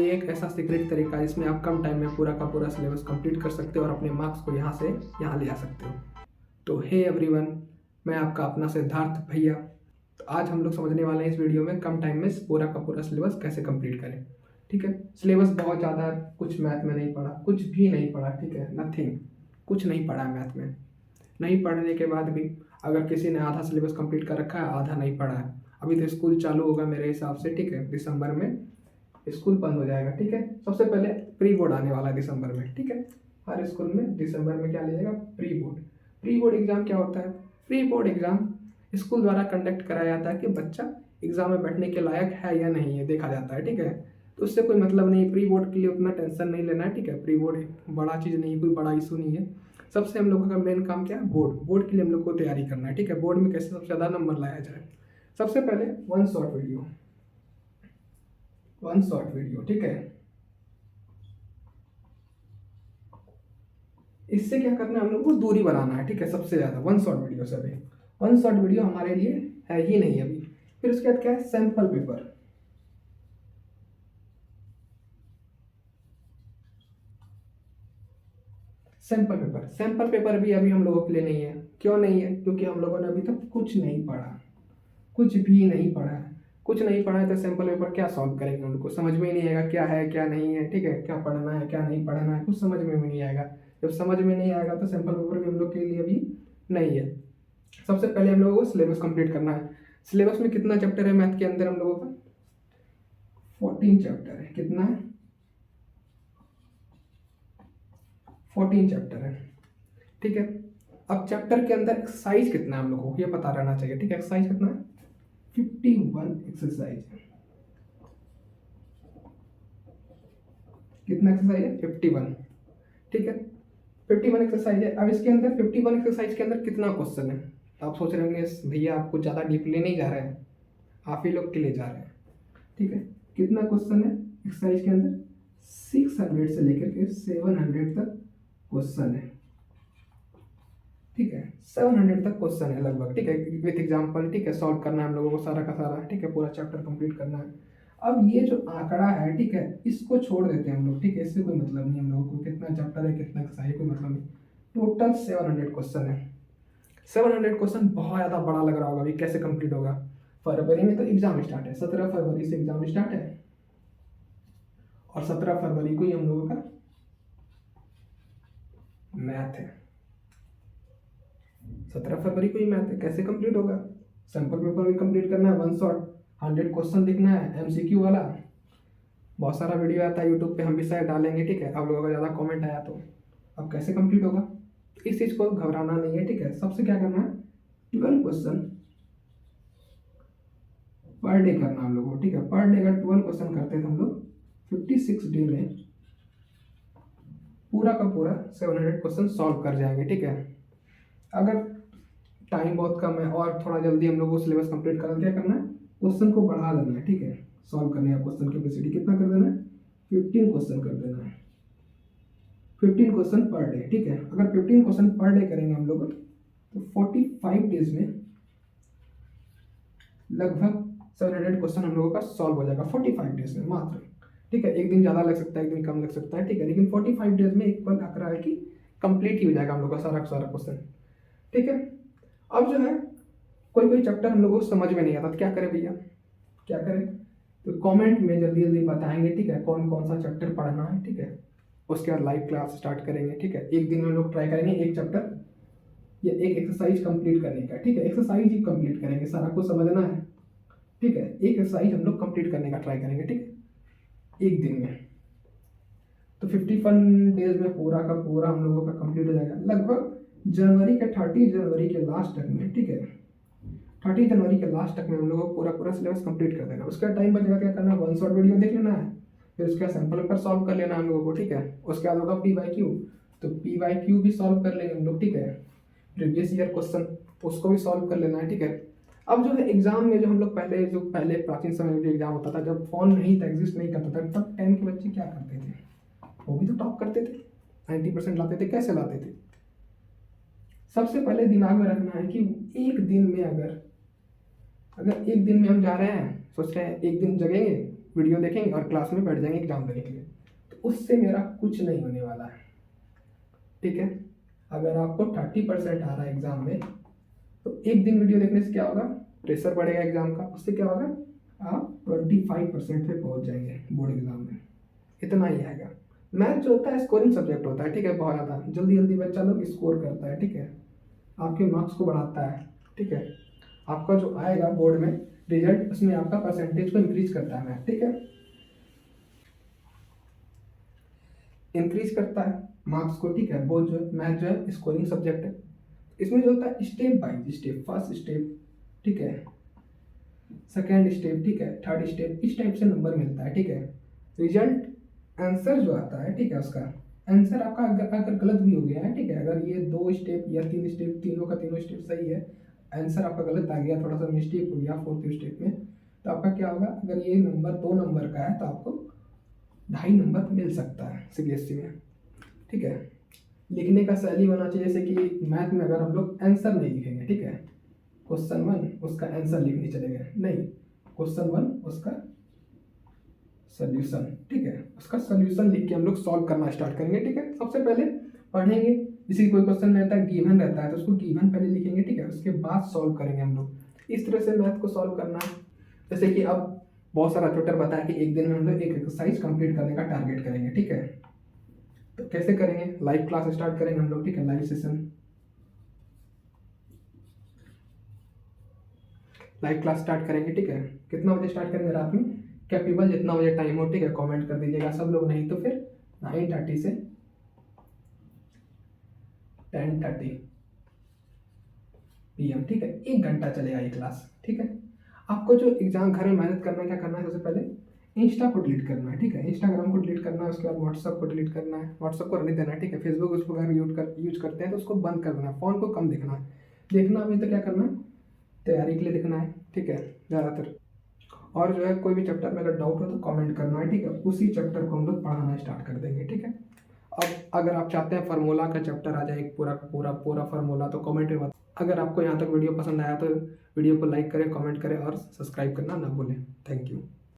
ये एक ऐसा सीक्रेट तरीका है जिसमें आप कम टाइम में पूरा का पूरा सिलेबस कंप्लीट कर सकते हो और अपने मार्क्स को यहाँ से यहाँ ले आ सकते हो। तो हे एवरीवन, मैं आपका अपना सिद्धार्थ भैया। तो आज हम लोग समझने वाले हैं इस वीडियो में कम टाइम में पूरा का पूरा सिलेबस कैसे कंप्लीट करें। ठीक है, सिलेबस बहुत ज़्यादा है, कुछ मैथ में नहीं पढ़ा, कुछ भी नहीं पढ़ा, ठीक है, नथिंग, कुछ नहीं पढ़ा मैथ में। नहीं पढ़ने के बाद भी अगर किसी ने आधा सिलेबस कंप्लीट कर रखा है, आधा नहीं पढ़ा है, अभी तो स्कूल चालू होगा मेरे हिसाब से, ठीक है, दिसंबर में स्कूल बंद हो जाएगा। ठीक है, सबसे पहले प्री बोर्ड आने वाला है दिसंबर में। ठीक है, हर स्कूल में दिसंबर में क्या लिएगा, pre board. Pre board exam क्या होता है? प्री बोर्ड एग्जाम स्कूल द्वारा कंडक्ट कराया जाता है कि बच्चा एग्जाम में बैठने के लायक है या नहीं है, देखा जाता है। ठीक है, तो उससे कोई मतलब नहीं, प्री बोर्ड के लिए उतना टेंशन नहीं लेना है। ठीक है, प्री बोर्ड बड़ा चीज़ नहीं, कोई बड़ा इशू नहीं है। सबसे हम लोगों का मेन काम क्या है, बोर्ड के लिए हम लोग को तैयारी करना है। ठीक है, बोर्ड में कैसे सबसे ज़्यादा नंबर लाया जाए। सबसे पहले वन शॉर्ट वीडियो, ठीक है, इससे क्या करना है, हम लोग को दूरी बनाना है। ठीक है, सबसे ज़्यादा वन शॉर्ट वीडियो से अभी वन शॉर्ट वीडियो हमारे लिए है ही नहीं अभी। फिर उसके बाद क्या है, सैंपल पेपर। सैंपल पेपर भी अभी हम लोगों के लिए नहीं है। क्यों नहीं है? क्योंकि हम लोगों ने अभी तक कुछ नहीं पढ़ा, कुछ भी नहीं पढ़ा है। कुछ नहीं पढ़ा है तो सैंपल पेपर क्या सॉल्व करेंगे, उनको समझ में ही नहीं आएगा क्या है क्या नहीं है। ठीक है, क्या पढ़ना है क्या नहीं पढ़ना है, कुछ समझ में भी नहीं आएगा। जब समझ में नहीं आएगा तो सैंपल पेपर भी हम लोग के लिए अभी नहीं है। सबसे पहले हम लोगों को सिलेबस कंप्लीट करना है। सिलेबस में कितना चैप्टर है मैथ के अंदर हम लोगों का? 14 चैप्टर है। कितना है? 14 चैप्टर है। ठीक है, अब चैप्टर के अंदर एक्सरसाइज कितना है हम लोगों को ये पता रहना चाहिए। ठीक है, एक्सरसाइज कितना है? 51 एक्सरसाइज है। कितना एक्सरसाइज है? 51। ठीक है, 51 एक्सरसाइज है। अब इसके अंदर 51 एक्सरसाइज के अंदर कितना क्वेश्चन है? तो आप सोच रहे होंगे भैया आप कुछ ज़्यादा डीपली नहीं जा रहे हैं, आप ही लोग के लिए जा रहे हैं। ठीक है, कितना क्वेश्चन है एक्सरसाइज के अंदर? 600 से लेकर के 700 तक क्वेश्चन है। ठीक है, 700 तक क्वेश्चन है लगभग। ठीक है, विथ एग्जाम्पल। ठीक है, सॉल्व करना है हम लोगों को सारा का सारा। ठीक है, पूरा चैप्टर कंप्लीट करना है। अब ये जो आंकड़ा है, ठीक है, इसको छोड़ देते हैं हम लोग। ठीक है, इससे कोई मतलब नहीं हम लोगों को कितना चैप्टर है कितना एक्सरसाइज, कोई मतलब नहीं। टोटल 700 क्वेश्चन है। 700 क्वेश्चन बहुत ज़्यादा बड़ा लग रहा होगा, अभी कैसे कंप्लीट होगा? फरवरी में तो एग्जाम स्टार्ट है, 17 फरवरी से एग्जाम स्टार्ट है और 17 फरवरी को ही हम लोगों का मैथ है। 17 फरवरी को ही मैथ है, कैसे कंप्लीट होगा? सैंपल पेपर भी कंप्लीट करना है, वन शॉट 100 क्वेश्चन लिखना है, एमसीक्यू वाला। बहुत सारा वीडियो आता है यूट्यूब पे, हम भी शायद डालेंगे। ठीक है, आप लोगों का ज़्यादा कमेंट आया तो अब कैसे कंप्लीट होगा? इस चीज़ को घबराना नहीं है। ठीक है, सबसे क्या करना है, 12 क्वेश्चन पर डे करना हम लोग को। ठीक है, पर डे का 12 क्वेश्चन करते थे हम लोग, 56 डे में पूरा का पूरा 700 क्वेश्चन सॉल्व कर जाएंगे। ठीक है, अगर टाइम बहुत कम है और थोड़ा जल्दी हम लोग को सिलेबस कंप्लीट करना, क्या करना है, क्वेश्चन को बढ़ा देना है। ठीक है, सॉल्व करने का क्वेश्चन कैपेसिटी कितना कर देना है? 15 क्वेश्चन कर देना है, 15 क्वेश्चन पर डे। ठीक है, अगर 15 क्वेश्चन पर डे करेंगे हम लोग तो 45 डेज में लगभग 700 क्वेश्चन हम लोगों का सॉल्व हो जाएगा, 45 डेज में मात्र। ठीक है, एक दिन ज़्यादा लग सकता है, एक दिन कम लग सकता है। ठीक है, लेकिन 45 डेज में एक बार आंकड़ा है कि कंप्लीट ही हो जाएगा हम लोग का सारा क्वेश्चन। ठीक है, अब जो है कोई कोई चैप्टर हम लोगों को समझ में नहीं आता तो क्या करें भैया, क्या करें? तो कमेंट में जल्दी जल्दी बताएंगे। ठीक है, कौन कौन सा चैप्टर पढ़ना है। ठीक है, उसके बाद लाइव क्लास स्टार्ट करेंगे। ठीक है, एक दिन में हम लोग ट्राई करेंगे एक चैप्टर या एक एक्सरसाइज कंप्लीट करने का। ठीक है, एक्सरसाइज ही कंप्लीट करेंगे, सारा कुछ समझना है। ठीक है, एक एक्सरसाइज हम लोग कंप्लीट करने का ट्राई करेंगे। ठीक है, एक दिन में तो 51 डेज में पूरा का पूरा हम लोगों का कंप्लीट हो जाएगा लगभग जनवरी के 30 जनवरी के लास्ट तक में। ठीक है, 30 जनवरी के लास्ट तक में हम लोगों को पूरा पूरा सिलेबस कंप्लीट कर देना। उसका टाइम बचेगा, क्या करना है, वन शॉट वीडियो देख लेना है, फिर उसका सैंपल पेपर सॉल्व कर लेना हम लोगों को। ठीक है, उसके बाद होगा PYQ, तो PYQ भी सॉल्व कर लेंगे हम लोग। ठीक है, प्रीवियस ईयर क्वेश्चन उसको भी सॉल्व कर लेना है। ठीक है, अब जो है एग्जाम में जो हम लोग पहले प्राचीन समय में जो एग्जाम होता था, जब फोन नहीं था, एग्जिस्ट नहीं करता था, तब 10 के बच्चे क्या करते थे, वो भी तो टॉप करते थे, 90% लाते थे। कैसे लाते थे? सबसे पहले दिमाग में रखना है कि एक दिन में अगर एक दिन में हम जा रहे हैं, सोच रहे हैं एक दिन जगेंगे, वीडियो देखेंगे और क्लास में बैठ जाएंगे एग्जाम देने के लिए, तो उससे मेरा कुछ नहीं होने वाला है। ठीक है, अगर आपको 30% आ रहा है एग्जाम में, तो एक दिन वीडियो देखने से क्या होगा, प्रेशर बढ़ेगा एग्जाम का, उससे क्या होगा, आप 25% पे पहुंच जाएंगे बोर्ड एग्जाम में। इतना ही आएगा। मैथ जो होता है स्कोरिंग सब्जेक्ट होता है, ठीक है, बहुत ज़्यादा जल्दी जल्दी बच्चा लोग स्कोर करता है, ठीक है, आपके मार्क्स को बढ़ाता है, ठीक है, आपका जो आएगा बोर्ड में रिजल्ट, उसमें आपका परसेंटेज को इंक्रीज करता है मैथ, ठीक है, इंक्रीज करता है मार्क्स को, ठीक है। वो जो मैथ जो है स्कोरिंग सब्जेक्ट है, इसमें जो होता है step by step, first step, ठीक है, सेकेंड स्टेप, ठीक है, थर्ड स्टेप, इस टाइप से नंबर मिलता है, ठीक है। रिजल्ट आंसर जो आता है, ठीक है, उसका आंसर आपका अगर गलत भी हो गया है, ठीक है, अगर ये 2 स्टेप या 3 स्टेप, तीनों का तीनों स्टेप सही है, आंसर आपका गलत आ गया, थोड़ा सा मिस्टेक हो गया 4th स्टेप में, तो आपका क्या होगा, अगर ये नंबर 2 नंबर का है तो आपको 2.5 नंबर मिल सकता है सीबीएसई में, ठीक है। लिखने का शैली होना चाहिए, जैसे कि मैथ में अगर हम लोग आंसर नहीं लिखेंगे, ठीक है, क्वेश्चन 1 उसका आंसर लिखने चले गए, नहीं, क्वेश्चन 1 उसका सोल्यूशन, ठीक है, उसका सोल्यूशन लिख के हम लोग सॉल्व करना स्टार्ट करेंगे, ठीक है। सबसे पहले पढ़ेंगे, जैसे कोई क्वेश्चन रहता है गिवन रहता है तो उसको गिवन पहले लिखेंगे, ठीक है, उसके बाद सॉल्व करेंगे हम लोग। इस तरह से मैथ को सॉल्व करना है। जैसे कि अब बहुत सारा ट्यूटर बताया कि एक दिन में हम लोग एक एक्सरसाइज कंप्लीट करने का टारगेट करेंगे, ठीक है, तो कैसे करेंगे, लाइव क्लास स्टार्ट करेंगे हम लोग, ठीक है, live session, live class start करेंगे, ठीक है। कितना बजे स्टार्ट करेंगे, रात में, कैपेबल जितना बजे टाइम हो, ठीक है, कमेंट कर दीजिएगा सब लोग, नहीं तो फिर 9:30 से 10:30 PM, ठीक है, 1 घंटा चलेगा ये क्लास, ठीक है। आपको जो एग्जाम घर में मेहनत करना है, क्या करना है, सबसे पहले इंस्टा को डिलीट करना है, ठीक है, इंस्टाग्राम को डिलीट करना है, उसके बाद व्हाट्सअप को डिलीट करना है, व्हाट्सअप को रहने देना है, ठीक है, फेसबुक उसको अगर यूज करते हैं तो उसको बंद कर देना है, फ़ोन को कम देखना है, देखना अभी तो क्या करना है, तैयारी के लिए देखना है, ठीक है, ज़्यादातर। और जो है कोई भी चैप्टर में अगर डाउट हो तो कमेंट करना है, ठीक है, उसी चैप्टर को हम लोग पढ़ाना स्टार्ट कर देंगे, ठीक है। अब अगर आप चाहते हैं फार्मूला का चैप्टर आ जाए एक पूरा पूरा पूरा फार्मूला, तो कमेंट में बता। अगर आपको यहाँ तक वीडियो पसंद आया तो वीडियो को लाइक करें, कमेंट करें और सब्सक्राइब करना ना भूलें। Thank you.